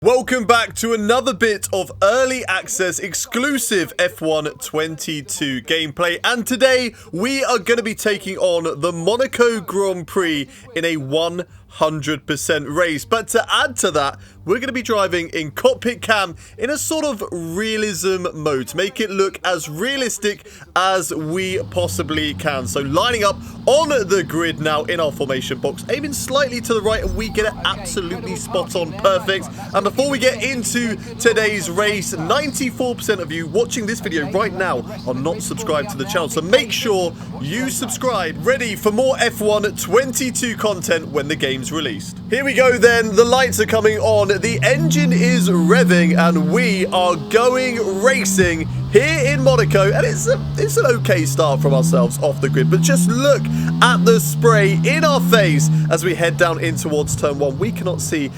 Welcome back to another bit of early access exclusive F1 22 gameplay, and today we are going to be taking on the Monaco Grand Prix in a 100% race. But to add to that, we're going to be driving in cockpit cam in a sort of realism mode to make it look as realistic as we possibly can. So lining up on the grid now in our formation box, aiming slightly to the right, and we get it absolutely spot on perfect. And before we get into today's race, 94% of you watching this video right now are not subscribed to the channel, so make sure you subscribe. Ready for more F1 22 content when the game's released. Here we go then, the lights are coming on, the engine is revving, and we are going racing here in Monaco, and it's an okay start from ourselves off the grid, but just look at the spray in our face as we head down in towards turn one. We cannot see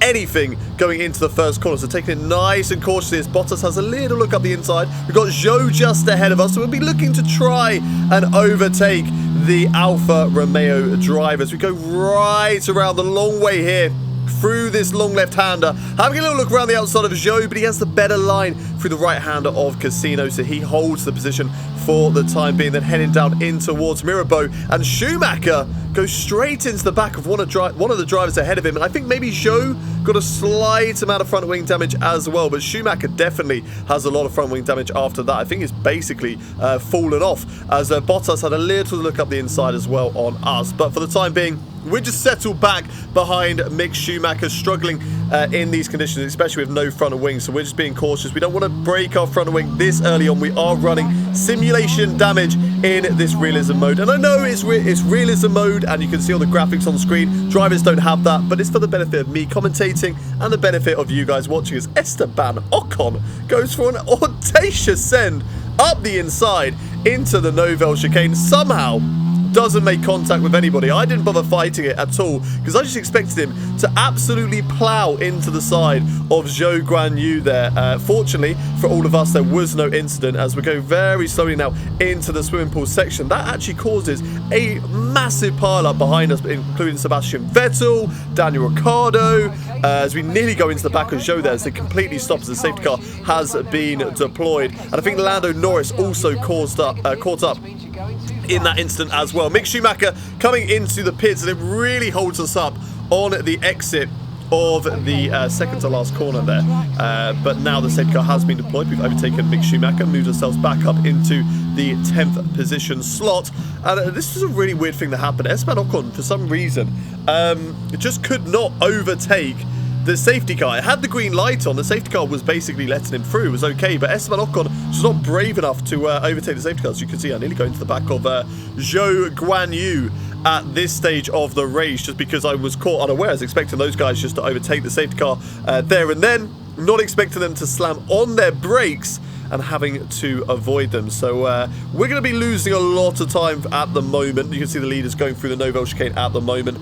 anything going into the first corner, so taking it nice and cautiously as Bottas has a little look up the inside. We've got Zhou just ahead of us, so we'll be looking to try and overtake the Alfa Romeo drivers. We go right around the long way here through this long left-hander, having a little look around the outside of Zhou, but he has the better line through the right-hander of Casino, so he holds the position for the time being. Then heading down in towards Mirabeau, and Schumacher goes straight into the back of one of the drivers ahead of him, and I think maybe Zhou got a slight amount of front wing damage as well, but Schumacher definitely has a lot of front wing damage after that. I think it's basically fallen off as Bottas had a little look up the inside as well on us, but for the time being, we're just settled back behind Mick Schumacher, struggling in these conditions, especially with no front wing, so we're just being cautious. We don't want to break our front wing this early on. We are running simulation damage in this realism mode, and I know it's realism mode, and you can see all the graphics on screen. Drivers don't have that, but it's for the benefit of me commentating and the benefit of you guys watching, as Esteban Ocon goes for an audacious send up the inside into the Nouvelle chicane. Somehow doesn't make contact with anybody. I didn't bother fighting it at all because I just expected him to absolutely plow into the side of Zhou Guanyu there. Fortunately for all of us, there was no incident as we go very slowly now into the swimming pool section. That actually causes a massive pile-up behind us, including Sebastian Vettel, Daniel Ricciardo, as we nearly go into the back of Zhou there as they completely stop as the safety car has been deployed. And I think Lando Norris also caught up in that instant as well. Mick Schumacher coming into the pits, and it really holds us up on the exit of the second to last corner there. But now the safety car has been deployed. We've overtaken Mick Schumacher, moved ourselves back up into the 10th position slot. And this is a really weird thing that happened. Esteban Ocon, for some reason, just could not overtake the safety car. It had the green light on. The safety car was basically letting him through. It was okay, but Esteban Ocon was not brave enough to overtake the safety car. As you can see, I nearly go into the back of Zhou Guanyu at this stage of the race, just because I was caught unaware. I was expecting those guys just to overtake the safety car there and then, not expecting them to slam on their brakes and having to avoid them. So we're going to be losing a lot of time at the moment. You can see the leaders going through the Nouvelle chicane at the moment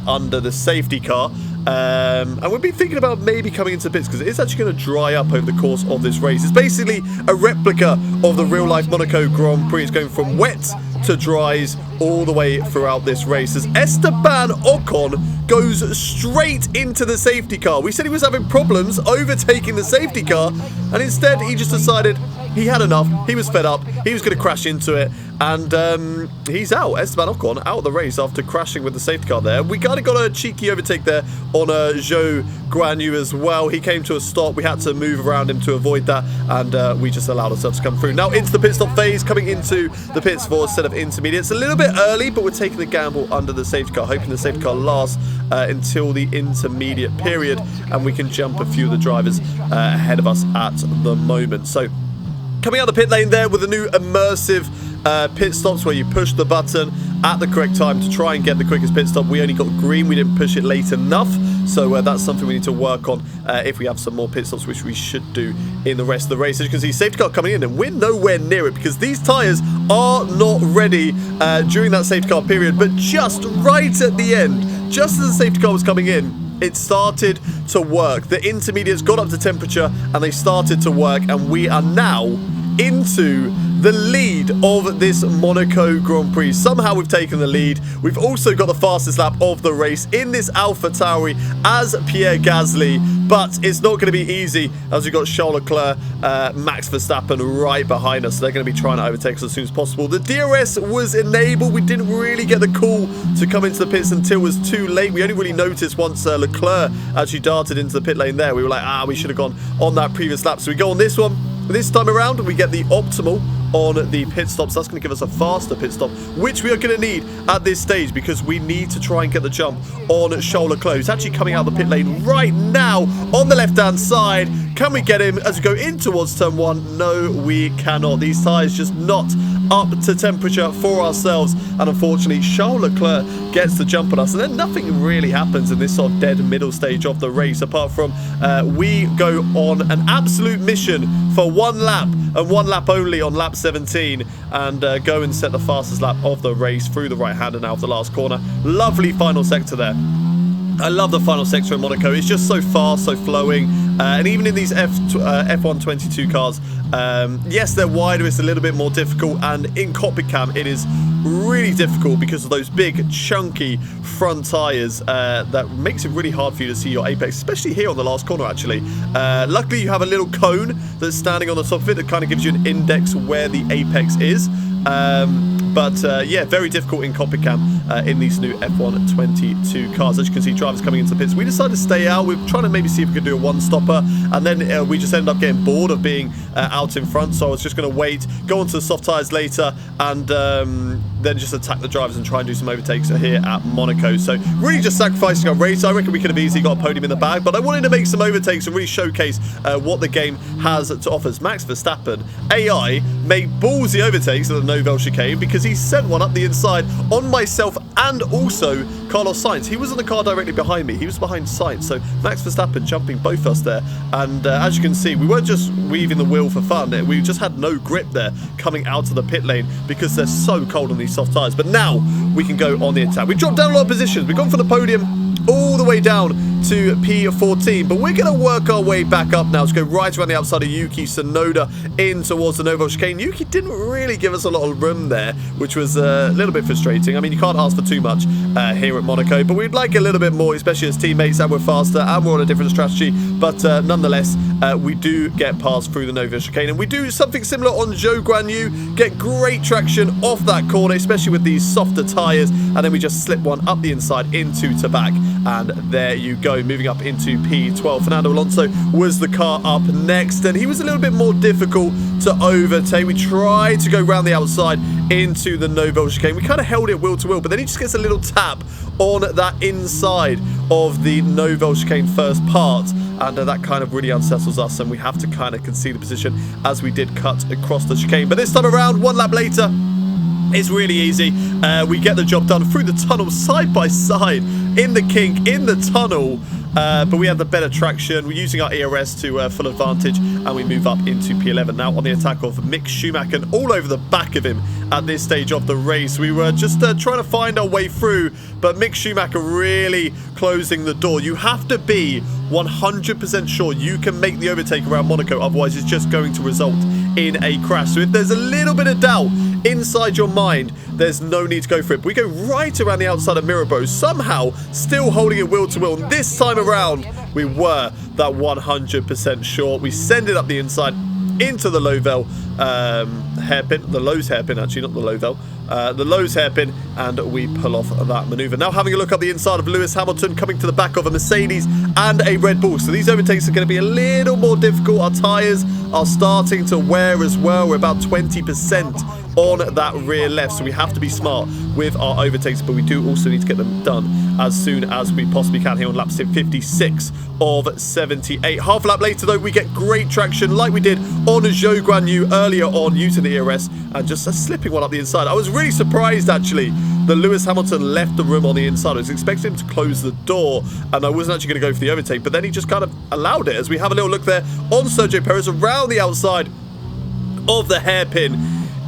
under the safety car. And we've been thinking about maybe coming into pits because it is actually going to dry up over the course of this race. It's basically a replica of the real-life Monaco Grand Prix. It's going from wet to dries all the way throughout this race as Esteban Ocon goes straight into the safety car. We said he was having problems overtaking the safety car, and instead he just decided he had enough. He was fed up. He was going to crash into it, and he's out. Esteban Ocon out of the race after crashing with the safety car there. We kind of got a cheeky overtake there on Zhou Guanyu as well. He came to a stop. We had to move around him to avoid that, and we just allowed ourselves to come through. Now into the pit stop phase, coming into the pits for a set of intermediates. A little bit early, but we're taking the gamble under the safety car, hoping the safety car lasts until the intermediate period, and we can jump a few of the drivers ahead of us at the moment. So coming out the pit lane there with the new immersive pit stops where you push the button at the correct time to try and get the quickest pit stop. We only got green. We didn't push it late enough. So that's something we need to work on if we have some more pit stops, which we should do in the rest of the race. As you can see, safety car coming in, and we're nowhere near it because these tyres are not ready during that safety car period. But just right at the end, just as the safety car was coming in, it started to work. The intermediates got up to temperature and they started to work, and we are now into the lead of this Monaco Grand Prix. Somehow we've taken the lead. We've also got the fastest lap of the race in this Alpha Tauri as Pierre Gasly, but it's not going to be easy as we've got Charles Leclerc, Max Verstappen right behind us. So they're going to be trying to overtake us as soon as possible. The DRS was enabled. We didn't really get the call to come into the pits until it was too late. We only really noticed once Leclerc actually darted into the pit lane there. We were like, we should have gone on that previous lap. So we go on this one. This time around, we get the optimal on the pit stops. That's going to give us a faster pit stop, which we are going to need at this stage because we need to try and get the jump on Charles Leclerc, who's actually coming out of the pit lane right now on the left-hand side. Can we get him as we go in towards turn one? No, we cannot. These tyres just not up to temperature for ourselves, and unfortunately Charles Leclerc gets the jump on us, and then nothing really happens in this sort of dead middle stage of the race apart from we go on an absolute mission for one lap and one lap only on lap 17 and go and set the fastest lap of the race through the right hander now of the last corner. Lovely final sector there. I love the final sector in Monaco. It's just so fast, so flowing. And even in these F122 cars, yes, they're wider. It's a little bit more difficult. And in cockpit cam, it is really difficult because of those big, chunky front tyres. That makes it really hard for you to see your apex, especially here on the last corner, actually. Luckily, you have a little cone that's standing on the top of it that kind of gives you an index where the apex is. Yeah, very difficult in cockpit cam in these new F122 cars. As you can see, drivers coming into the pits. We decided to stay out. We're trying to maybe see if we could do a one-stopper, and then we just ended up getting bored of being out in front, so I was just going to wait, go onto the soft tyres later, and then just attack the drivers and try and do some overtakes here at Monaco. So really just sacrificing our race. I reckon we could have easily got a podium in the bag, but I wanted to make some overtakes and really showcase what the game has to offer. Max Verstappen, AI, made ballsy overtakes at the Nouvelle chicane because he sent one up the inside on myself and also Carlos Sainz. He was in the car directly behind me. He was behind Sainz. So Max Verstappen jumping both us there. And as you can see, we weren't just weaving the wheel for fun. We just had no grip there coming out of the pit lane because they're so cold on these soft tyres. But now we can go on the attack. We dropped down a lot of positions. We've gone for the podium all the way down to P14, but we're going to work our way back up now to go right around the outside of Yuki Tsunoda in towards the Nouvelle chicane. Yuki didn't really give us a lot of room there, which was a little bit frustrating. I mean, you can't ask for too much here at Monaco, but we'd like a little bit more, especially as teammates, and we're faster and we're on a different strategy. But nonetheless, we do get past through the Nouvelle chicane, and we do something similar on Zhou Guanyu, get great traction off that corner, especially with these softer tyres, and then we just slip one up the inside into Tabac, and there you go. Moving up into P12. Fernando Alonso was the car up next, and he was a little bit more difficult to overtake. We tried to go round the outside into the Nouvelle chicane. We kind of held it wheel to wheel, but then he just gets a little tap on that inside of the Nouvelle chicane first part, and that kind of really unsettles us, and we have to kind of concede the position as we did cut across the chicane. But this time around, one lap later, it's really easy. We get the job done through the tunnel side by side in the kink, in the tunnel. But we have the better traction. We're using our ERS to full advantage, and we move up into P11 now on the attack of Mick Schumacher, all over the back of him at this stage of the race. We were just trying to find our way through, but Mick Schumacher really closing the door. You have to be 100% sure you can make the overtake around Monaco, otherwise it's just going to result in a crash. So if there's a little bit of doubt inside your mind, there's no need to go for it. But we go right around the outside of Mirabeau, somehow still holding it wheel to wheel. And this time around, we were that 100% sure. We send it up the inside into the Lovel hairpin, the Lowe's hairpin actually, not the Lovel, the Lowe's hairpin, and we pull off that maneuver. Now having a look up the inside of Lewis Hamilton, coming to the back of a Mercedes and a Red Bull. So these overtakes are going to be a little more difficult. Our tyres are starting to wear as well. We're about 20% on that rear left, so we have to be smart with our overtakes, but we do also need to get them done as soon as we possibly can here on lap 56 of 78. Half a lap later though, we get great traction like we did on Zhou Guanyu earlier on using the ERS and just slipping one up the inside. I was really surprised actually that Lewis Hamilton left the room on the inside. I was expecting him to close the door, and I wasn't actually going to go for the overtake, but then he just kind of allowed it as we have a little look there on Sergio Perez around the outside of the hairpin.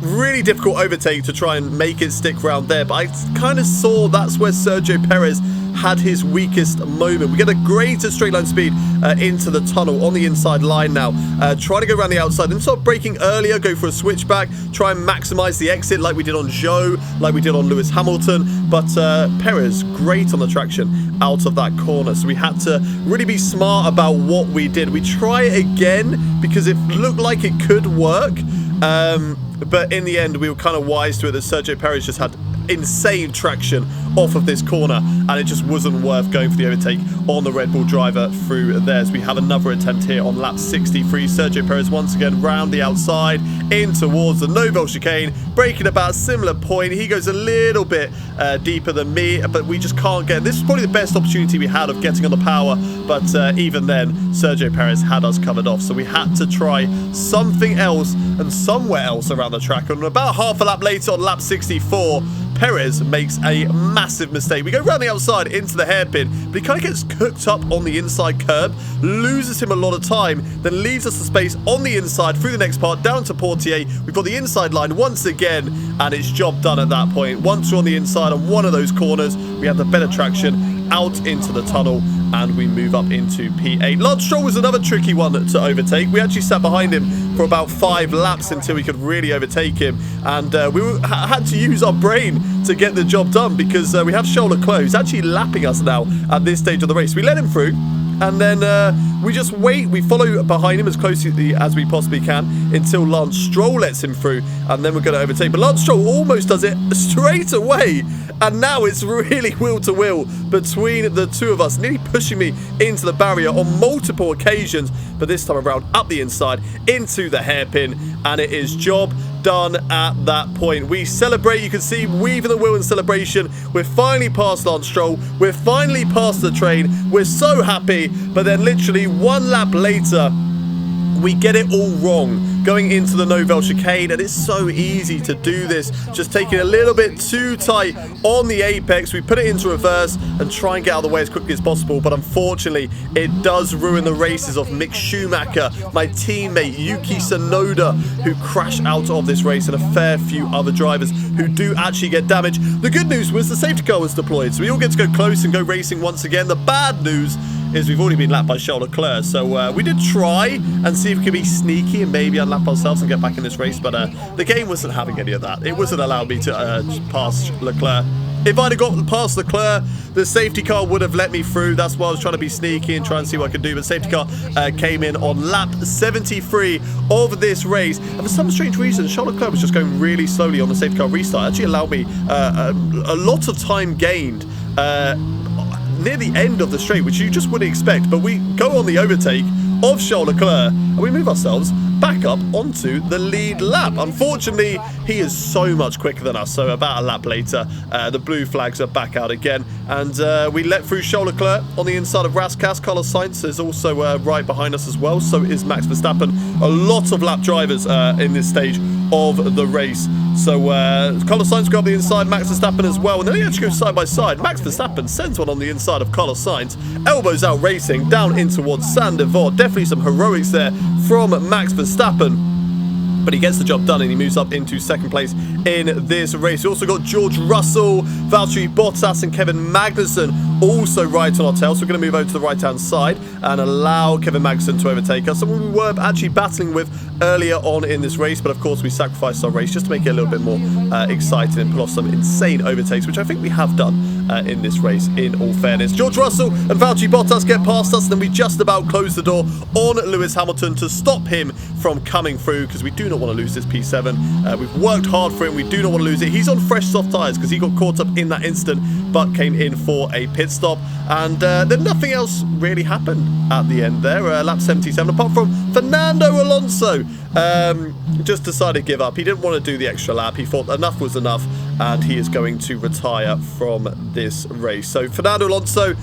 Really difficult overtake to try and make it stick round there, but I kind of saw that's where Sergio Perez had his weakest moment. We get a greater straight line speed into the tunnel on the inside line now. Trying to go around the outside, then start braking earlier, go for a switchback, try and maximize the exit like we did on Zhou, like we did on Lewis Hamilton. But Perez, great on the traction out of that corner. So we had to really be smart about what we did. We try it again because it looked like it could work. But in the end, we were kind of wise to it that Sergio Perez just had insane traction off of this corner, and it just wasn't worth going for the overtake on the Red Bull driver through theirs. We have another attempt here on lap 63. Sergio Perez once again round the outside in towards the Nouvelle chicane, braking about a similar point. He goes a little bit deeper than me, but we just can't get. This is probably the best opportunity we had of getting on the power, but even then Sergio Perez had us covered off, so we had to try something else and somewhere else around the track. And about half a lap later on lap 64, Perez makes a massive mistake. We go around the outside into the hairpin, but he kind of gets cooked up on the inside curb, loses him a lot of time, then leaves us the space on the inside through the next part, down to Portier. We've got the inside line once again, and it's job done at that point. Once we're on the inside on one of those corners, we have the better traction out into the tunnel, and we move up into P8. Lance Stroll was another tricky one to overtake. We actually sat behind him for about 5 laps until we could really overtake him, and we had to use our brain to get the job done because we have Charles Leclerc who's actually lapping us now at this stage of the race. We let him through, and then we just wait. We follow behind him as closely as we possibly can until Lance Stroll lets him through, and then we're going to overtake. But Lance Stroll almost does it straight away, and now it's really wheel to wheel between the two of us, nearly pushing me into the barrier on multiple occasions, but this time around up the inside into the hairpin, and it is job done at that point. We celebrate. You can see weaving the wheel in celebration. We're finally past Lance Stroll. We're finally past the train. We're so happy, but then literally 1 lap later, we get it all wrong going into the Nouvelle chicane, and it's so easy to do this, just taking a little bit too tight on the apex. We put it into reverse and try and get out of the way as quickly as possible, but unfortunately it does ruin the races of Mick Schumacher, my teammate Yuki Tsunoda, who crash out of this race, and a fair few other drivers who do actually get damaged. The good news was the safety car was deployed, so we all get to go close and go racing once again. The bad news is we've already been lapped by Charles Leclerc, so we did try and see if we could be sneaky and maybe unlap ourselves and get back in this race, but the game wasn't having any of that. It wasn't allowing me to pass Leclerc. If I'd have got past Leclerc, the safety car would have let me through. That's why I was trying to be sneaky and try and see what I could do. But safety car came in on lap 73 of this race. And for some strange reason, Charles Leclerc was just going really slowly on the safety car restart. It actually allowed me a lot of time gained near the end of the straight, which you just wouldn't expect. But we go on the overtake of Charles Leclerc, and we move ourselves back up onto the lead lap. Unfortunately, he is so much quicker than us, so about a lap later, the blue flags are back out again, and we let through Charles Leclerc on the inside of Raskas. Carlos Sainz is also right behind us as well, so is Max Verstappen. A lot of lap drivers in this stage of the race. So Carlos Sainz go up the inside, Max Verstappen as well, and then they actually go side by side. Max Verstappen sends one on the inside of Carlos Sainz, elbows out racing down in towards Saint-Devote. Definitely some heroics there from Max Verstappen, but he gets the job done and he moves up into second place in this race. We also got George Russell, Valtteri Bottas and Kevin Magnussen also right on our tail. So we're going to move over to the right-hand side and allow Kevin Magnussen to overtake us. Someone we were actually battling with earlier on in this race, but of course we sacrificed our race just to make it a little bit more exciting and pull off some insane overtakes, which I think we have done in this race, in all fairness. George Russell and Valtteri Bottas get past us, and then we just about close the door on Lewis Hamilton to stop him from coming through, because we do not want to lose this P7. We've worked hard for him. We do not want to lose it. He's on fresh soft tyres because he got caught up in that instant, but came in for a pit stop. And then nothing else really happened at the end there. Lap 77, apart from Fernando Alonso just decided to give up. He didn't want to do the extra lap. He thought enough was enough, and he is going to retire from this race. So Fernando Alonso,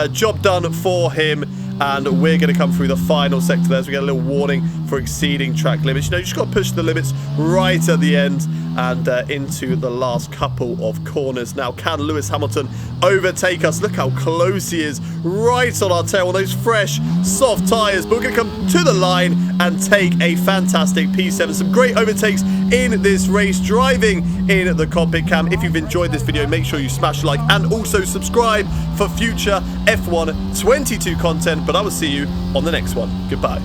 job done for him. And we're going to come through the final sector there. So we get a little warning for for exceeding track limits. You know, you just got to push the limits right at the end and into the last couple of corners. Now, can Lewis Hamilton overtake us? Look how close he is, right on our tail on those fresh, soft tyres. But we're going to come to the line and take a fantastic P7. Some great overtakes in this race, driving in the cockpit cam. If you've enjoyed this video, make sure you smash like and also subscribe for future F1 22 content. But I will see you on the next one. Goodbye.